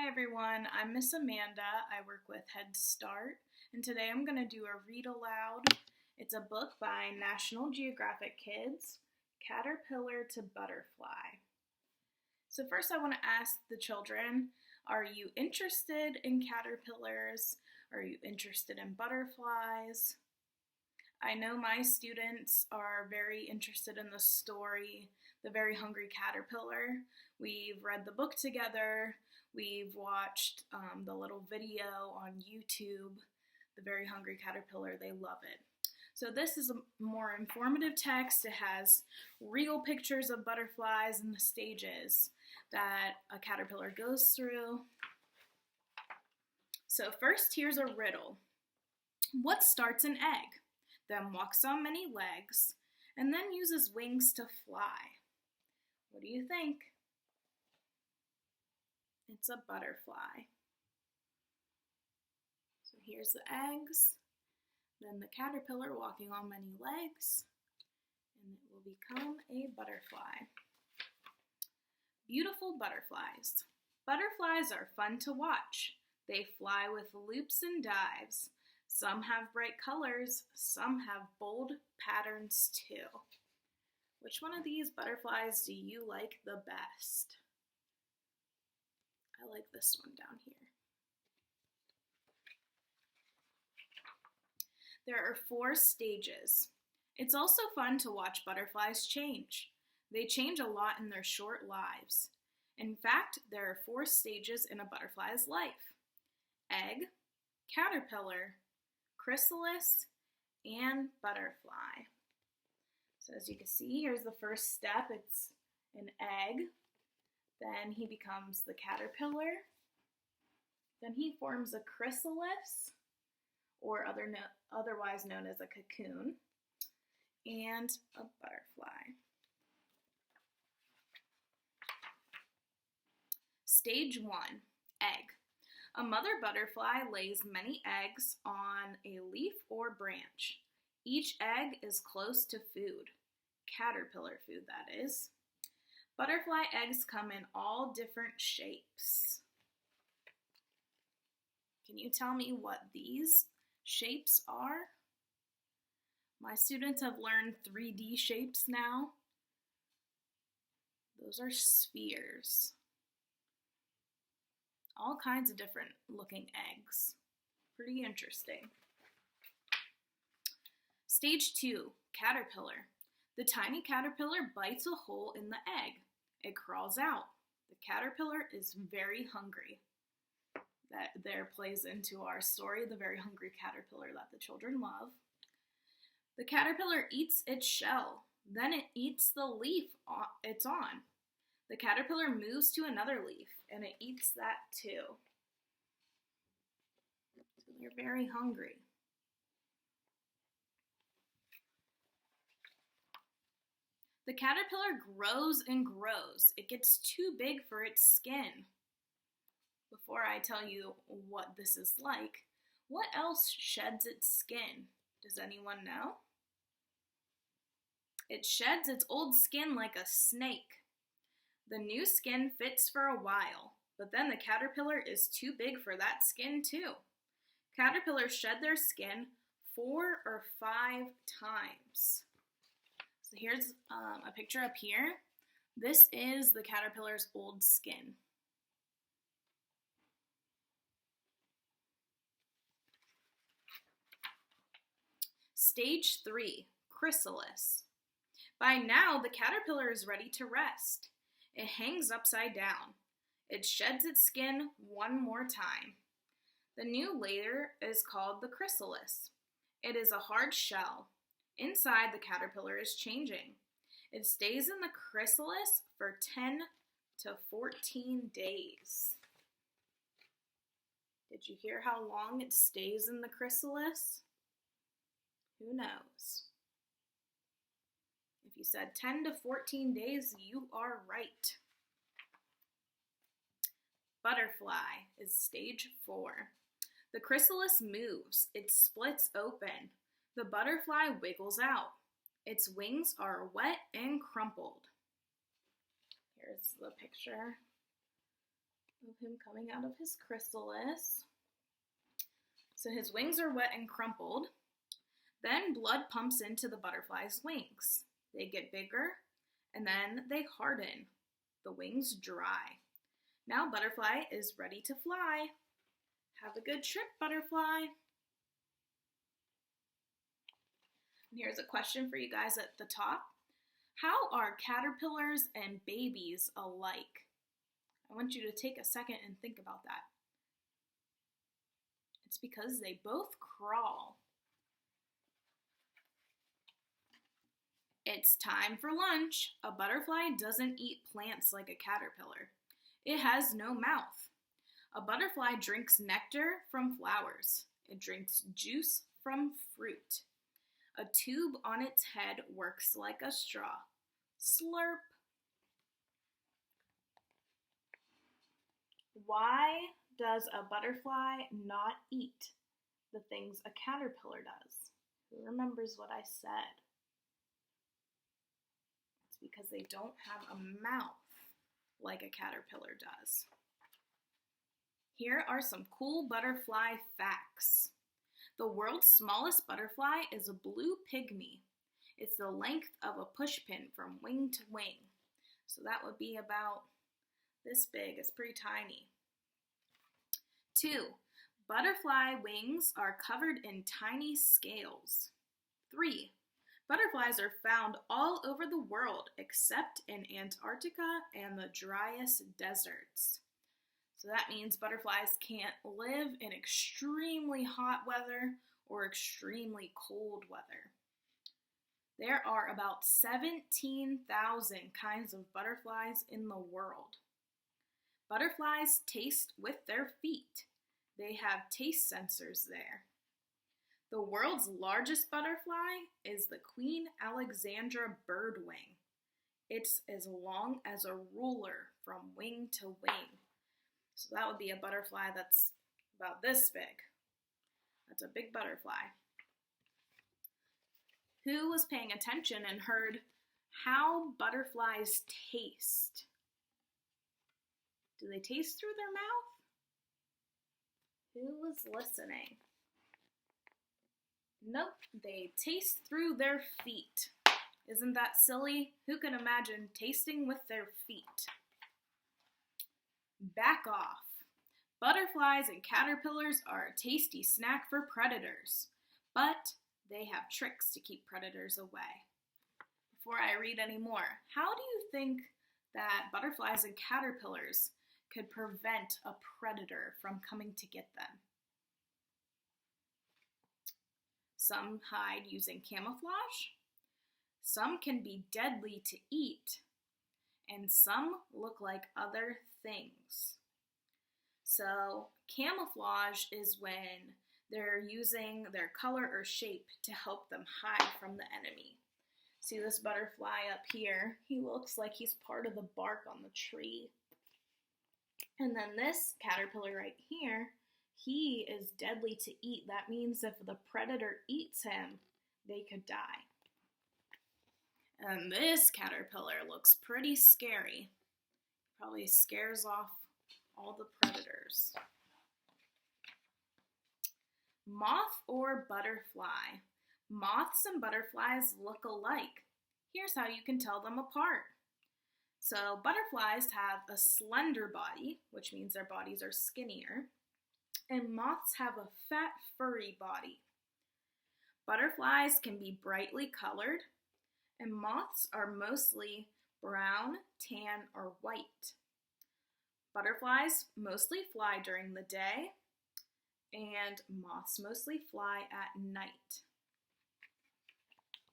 Everyone, I'm Miss Amanda. I work with Head Start, and today I'm going to do a read aloud. It's a book by National Geographic Kids, Caterpillar to Butterfly. So first I want to ask the children, are you interested in caterpillars? Are you interested in butterflies? I know my students are very interested in the story, The Very Hungry Caterpillar. We've read the book together. We've watched the little video on YouTube, The Very Hungry Caterpillar. They love it. So this is a more informative text. It has real pictures of butterflies and the stages that a caterpillar goes through. So first, here's a riddle. What starts an egg, then walks on many legs, and then uses wings to fly? What do you think? It's a butterfly. So here's the eggs, then the caterpillar walking on many legs, and it will become a butterfly. Beautiful butterflies. Butterflies are fun to watch. They fly with loops and dives. Some have bright colors, some have bold patterns too. Which one of these butterflies do you like the best? I like this one down here. There are 4 stages. It's also fun to watch butterflies change. They change a lot in their short lives. In fact, there are 4 stages in a butterfly's life: egg, caterpillar, chrysalis, and butterfly. So as you can see, here's the first step. It's an egg. Then he becomes the caterpillar. Then he forms a chrysalis, or otherwise known as a cocoon, and a butterfly. Stage 1, egg. A mother butterfly lays many eggs on a leaf or branch. Each egg is close to food, caterpillar food that is. Butterfly eggs come in all different shapes. Can you tell me what these shapes are? My students have learned 3D shapes now. Those are spheres. All kinds of different looking eggs. Pretty interesting. Stage 2, caterpillar. The tiny caterpillar bites a hole in the egg. It crawls out. The caterpillar is very hungry. That there plays into our story, The Very Hungry Caterpillar, that the children love. The caterpillar eats its shell. Then it eats the leaf it's on. The caterpillar moves to another leaf, and it eats that too. So they're very hungry. The caterpillar grows and grows. It gets too big for its skin. Before I tell you what this is like, what else sheds its skin? Does anyone know? It sheds its old skin like a snake. The new skin fits for a while, but then the caterpillar is too big for that skin too. Caterpillars shed their skin 4 or 5 times. So here's a picture up here. This is the caterpillar's old skin. Stage 3, chrysalis. By now, the caterpillar is ready to rest. It hangs upside down. It sheds its skin one more time. The new layer is called the chrysalis. It is a hard shell. Inside, the caterpillar is changing. It stays in the chrysalis for 10 to 14 days. Did you hear how long it stays in the chrysalis? Who knows? If you said 10 to 14 days, you are right. Butterfly is stage 4. The chrysalis moves. It splits open. The butterfly wiggles out. Its wings are wet and crumpled. Here's the picture. of him coming out of his chrysalis. So his wings are wet and crumpled. Then blood pumps into the butterfly's wings. They get bigger, and then they harden. The wings dry. Now Butterfly is ready to fly. Have a good trip, Butterfly. And here's a question for you guys at the top. How are caterpillars and babies alike? I want you to take a second and think about that. It's because they both crawl. It's time for lunch. A butterfly doesn't eat plants like a caterpillar. It has no mouth. A butterfly drinks nectar from flowers. It drinks juice from fruit. A tube on its head works like a straw. Slurp. Why does a butterfly not eat the things a caterpillar does? Who remembers what I said? It's because they don't have a mouth like a caterpillar does. Here are some cool butterfly facts. The world's smallest butterfly is a blue pygmy. It's the length of a pushpin from wing to wing. So that would be about this big. It's pretty tiny. 2. Butterfly wings are covered in tiny scales. 3. Butterflies are found all over the world except in Antarctica and the driest deserts. So that means butterflies can't live in extremely hot weather or extremely cold weather. There are about 17,000 kinds of butterflies in the world. Butterflies taste with their feet. They have taste sensors there. The world's largest butterfly is the Queen Alexandra birdwing. It's as long as a ruler from wing to wing. So that would be a butterfly that's about this big. That's a big butterfly. Who was paying attention and heard how butterflies taste? Do they taste through their mouth? Who was listening? Nope, they taste through their feet. Isn't that silly? Who can imagine tasting with their feet? Back off. Butterflies and caterpillars are a tasty snack for predators, but they have tricks to keep predators away. Before I read any more, how do you think that butterflies and caterpillars could prevent a predator from coming to get them? Some hide using camouflage. Some can be deadly to eat. And some look like other things. So camouflage is when they're using their color or shape to help them hide from the enemy. See this butterfly up here? He looks like he's part of the bark on the tree. And then this caterpillar right here, he is deadly to eat. That means if the predator eats him, they could die. And this caterpillar looks pretty scary. Probably scares off all the predators. Moth or butterfly? Moths and butterflies look alike. Here's how you can tell them apart. So butterflies have a slender body, which means their bodies are skinnier, and moths have a fat, furry body. Butterflies can be brightly colored, and moths are mostly brown, tan, or white. Butterflies mostly fly during the day, and moths mostly fly at night.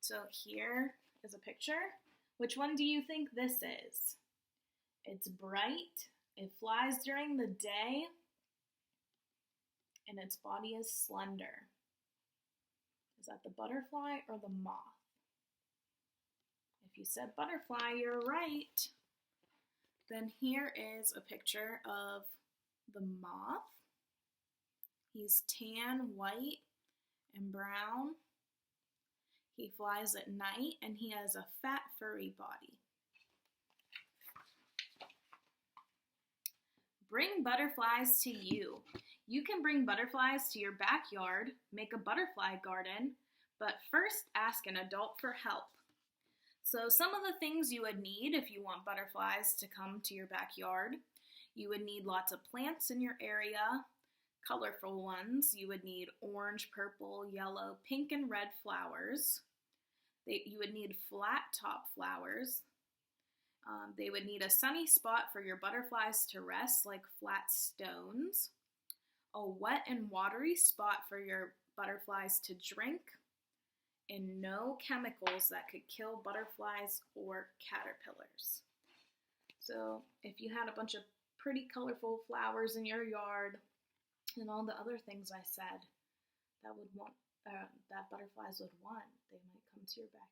So here is a picture. Which one do you think this is? It's bright, it flies during the day, and its body is slender. Is that the butterfly or the moth? If you said butterfly, you're right. Then here is a picture of the moth. He's tan, white, and brown. He flies at night, and he has a fat, furry body. Bring butterflies to you. You can bring butterflies to your backyard, make a butterfly garden, but first ask an adult for help. So some of the things you would need if you want butterflies to come to your backyard: you would need lots of plants in your area, colorful ones. You would need orange, purple, yellow, pink, and red flowers. You would need flat top flowers. They would need a sunny spot for your butterflies to rest, like flat stones. A wet and watery spot for your butterflies to drink. And no chemicals that could kill butterflies or caterpillars. So if you had a bunch of pretty colorful flowers in your yard and all the other things I said that butterflies would want, they might come to your backyard.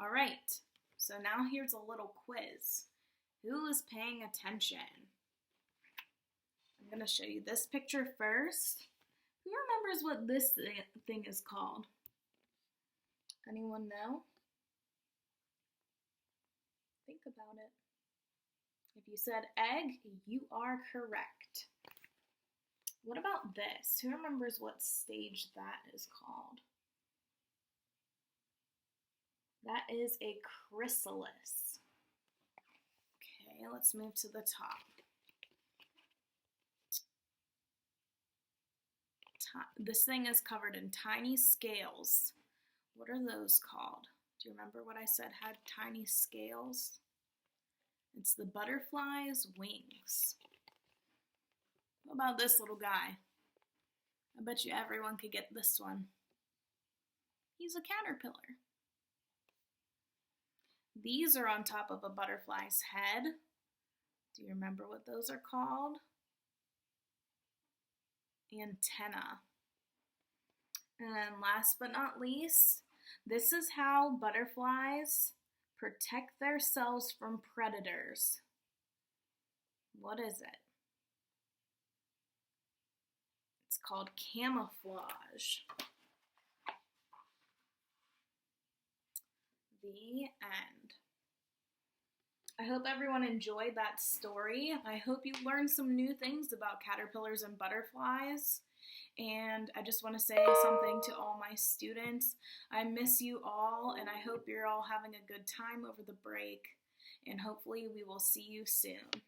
All right, so now here's a little quiz. Who is paying attention? I'm going to show you this picture first. Who remembers what this thing is called? Anyone know? Think about it. If you said egg, you are correct. What about this? Who remembers what stage that is called? That is a chrysalis. Okay, let's move to the top. This thing is covered in tiny scales. What are those called? Do you remember what I said had tiny scales? It's the butterfly's wings. What about this little guy? I bet you everyone could get this one. He's a caterpillar. These are on top of a butterfly's head. Do you remember what those are called? Antenna. And then last but not least, this is how butterflies protect themselves from predators. What is it? It's called camouflage. The end. I hope everyone enjoyed that story. I hope you learned some new things about caterpillars and butterflies. And I just want to say something to all my students. I miss you all, and I hope you're all having a good time over the break. And hopefully we will see you soon.